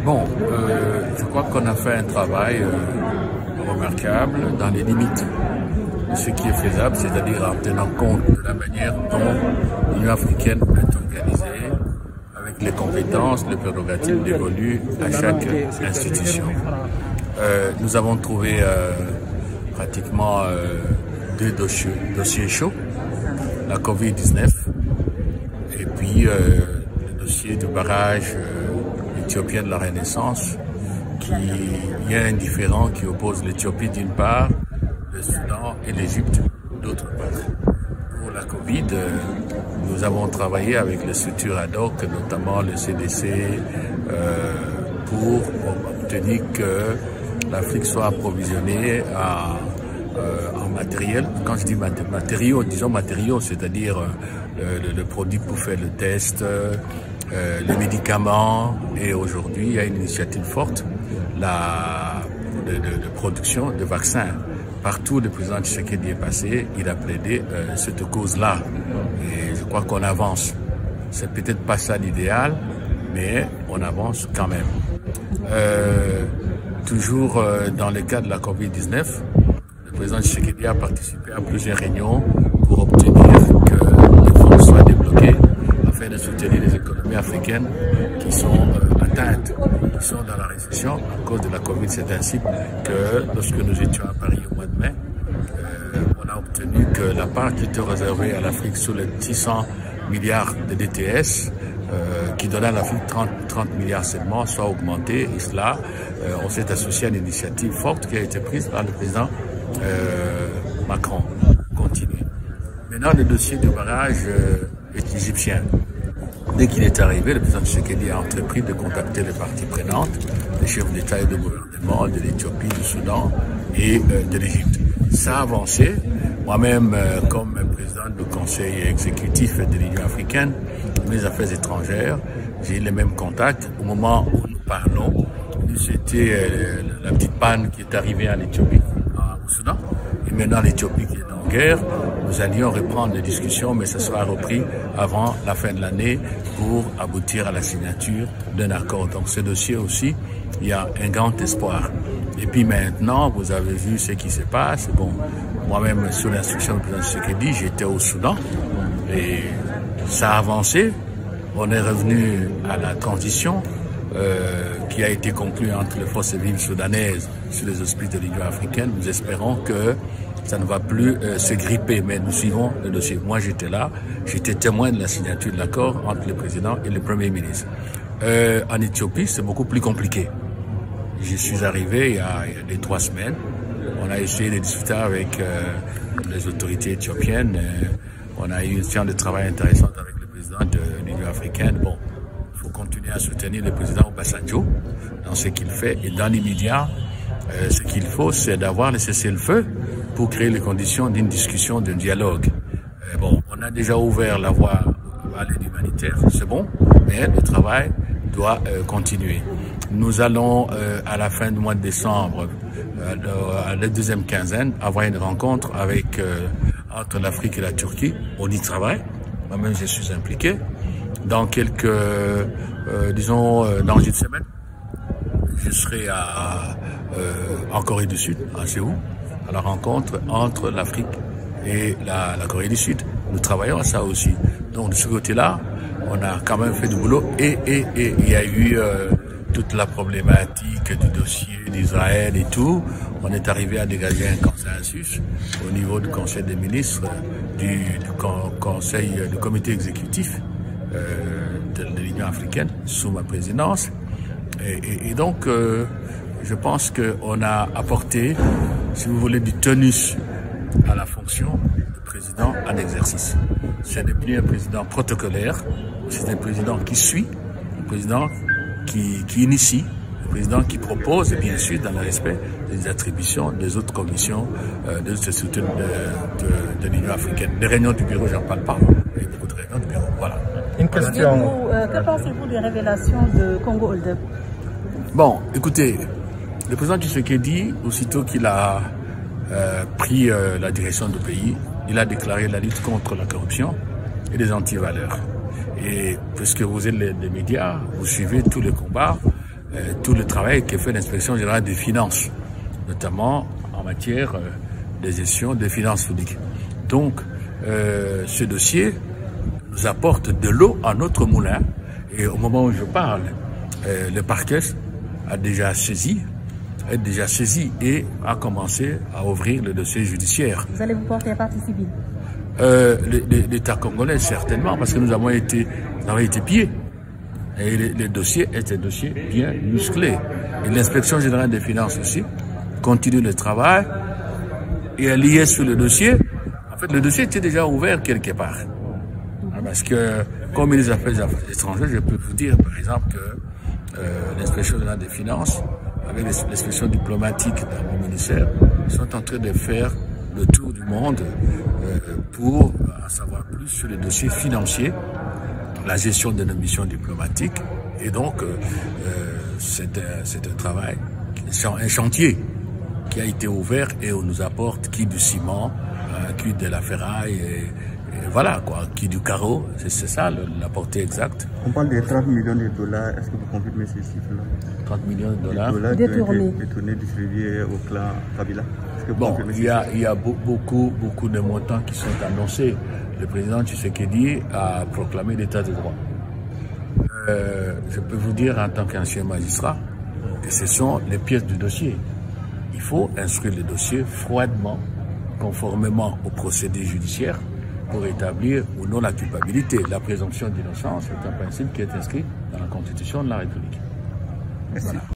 Bon, je crois qu'on a fait un travail remarquable dans les limites de ce qui est faisable, c'est-à-dire en tenant compte de la manière dont l'Union africaine est organisée, avec les compétences, les prérogatives dévolues à chaque institution. Nous avons trouvé pratiquement deux dossiers chauds, la Covid-19 et puis le dossier du barrage éthiopien de la Renaissance, il y a un différend qui oppose l'Éthiopie d'une part, le Soudan et l'Égypte d'autre part. Pour la Covid, nous avons travaillé avec les structures ad hoc, notamment le CDC, pour obtenir que l'Afrique soit approvisionnée en matériel. Quand je dis matériaux, disons matériaux, c'est-à-dire le produit pour faire le test, les médicaments, et aujourd'hui il y a une initiative forte, de production de vaccins. Partout le président Tshisekedi est passé, il a plaidé cette cause-là, et je crois qu'on avance. C'est peut-être pas ça l'idéal, mais on avance quand même. Toujours dans le cadre de la Covid-19, le président Tshisekedi a participé à plusieurs réunions pour obtenir que les fonds soient débloqués afin de soutenir les économies africaines qui sont atteintes, qui sont dans la récession à cause de la Covid. C'est ainsi que lorsque nous étions à Paris au mois de mai, on a obtenu que la part qui était réservée à l'Afrique sur les 600 milliards de DTS, qui donnait à l'Afrique 30 milliards seulement, soit augmentée. Et cela, on s'est associé à une initiative forte qui a été prise par le président Macron. Continuer. Maintenant, le dossier du barrage est égyptien. Dès qu'il est arrivé, le président Tshisekedi a entrepris de contacter les parties prenantes, les chefs d'État et de gouvernement de l'Éthiopie, du Soudan et de l'Égypte. Ça a avancé. Moi-même, comme président du conseil exécutif de l'Union africaine, mes affaires étrangères, j'ai eu les mêmes contacts. Au moment où nous parlons, c'était la petite panne qui est arrivée en Éthiopie, au Soudan, et maintenant l'Éthiopie qui est en guerre. Nous allions reprendre les discussions, mais ce sera repris avant la fin de l'année pour aboutir à la signature d'un accord. Donc ce dossier aussi, il y a un grand espoir. Et puis maintenant, vous avez vu ce qui se passe. Bon, moi-même, sous l'instruction du président Tshisekedi, j'étais au Soudan et ça a avancé. On est revenu à la transition qui a été conclue entre les forces vives soudanaises sur les auspices de l'Union africaine. Nous espérons que ça ne va plus se gripper, mais nous suivons le dossier. Moi, j'étais là, j'étais témoin de la signature de l'accord entre le président et le Premier ministre. En Éthiopie, c'est beaucoup plus compliqué. Je suis arrivé il y a 3 semaines. On a essayé de discuter avec les autorités éthiopiennes. On a eu une séance de travail intéressante avec le président de l'Union africaine. Bon, il faut continuer à soutenir le président Obasanjo dans ce qu'il fait. Et dans l'immédiat, ce qu'il faut, c'est d'avoir le cessez-le-feu pour créer les conditions d'une discussion, d'un dialogue. Bon, on a déjà ouvert la voie à l'aide humanitaire, c'est bon, mais le travail doit continuer. Nous allons, à la fin du mois de décembre, à la deuxième quinzaine, avoir une rencontre avec entre l'Afrique et la Turquie. On y travaille. Moi-même, je suis impliqué. Dans quelques, dans une semaine, je serai en Corée du Sud, à Séoul, à la rencontre entre l'Afrique et la Corée du Sud. Nous travaillons à ça aussi. Donc, de ce côté-là, on a quand même fait du boulot et il y a eu toute la problématique du dossier d'Israël et tout. On est arrivé à dégager un consensus au niveau du Conseil des ministres, du comité exécutif de l'Union africaine sous ma présidence. Et donc, je pense qu'on a apporté, si vous voulez, du tonus à la fonction de président en exercice. Ce n'est plus un président protocolaire, c'est un président qui suit, un président qui initie, un président qui propose, et bien sûr dans le respect des attributions des autres commissions, des autres structures de l'Union africaine. Les réunions du bureau, j'en parle pas, il y a beaucoup de réunions du bureau, voilà. Une question. Que pensez-vous des révélations de Congo Hold-up? Bon, écoutez, le président Tshisekedi, aussitôt qu'il a pris la direction du pays, il a déclaré la lutte contre la corruption et les antivaleurs. Et puisque vous êtes les médias, vous suivez tous les combats, tout le travail que fait l'inspection générale des finances, notamment en matière de gestion des finances publiques. Donc, ce dossier nous apporte de l'eau à notre moulin. Et au moment où je parle, le parquet est déjà saisi et a commencé à ouvrir le dossier judiciaire. Vous allez vous porter à partie civile? L'État congolais, certainement, parce que nous avons été pillés. Et le dossier est un dossier bien musclé. Et l'inspection générale des finances aussi continue le travail et est liée sur le dossier. En fait, le dossier était déjà ouvert quelque part. Parce que, comme les affaires étrangères, je peux vous dire, par exemple, que l'inspection générale des finances, avec l'inspection diplomatique dans mon ministère, sont en train de faire le tour du monde pour en savoir plus sur les dossiers financiers, la gestion de nos missions diplomatiques. Et donc, c'est un travail, un chantier qui a été ouvert et on nous apporte qui du ciment, qui de la ferraille, et voilà quoi, qui du carreau. C'est ça la portée exacte. On parle de 30 millions de dollars. Est-ce que vous confirmez ces chiffres-là? 30 millions de dollars détournés, distribués au clan Kabila. Bon, il y a beaucoup de montants qui sont annoncés. Le président Tshisekedi a proclamé l'état de droit. Je peux vous dire en tant qu'ancien magistrat que ce sont les pièces du dossier. Il faut instruire le dossier froidement, conformément au procédé judiciaire, pour établir ou non la culpabilité. La présomption d'innocence est un principe qui est inscrit dans la Constitution de la République. Merci. Voilà.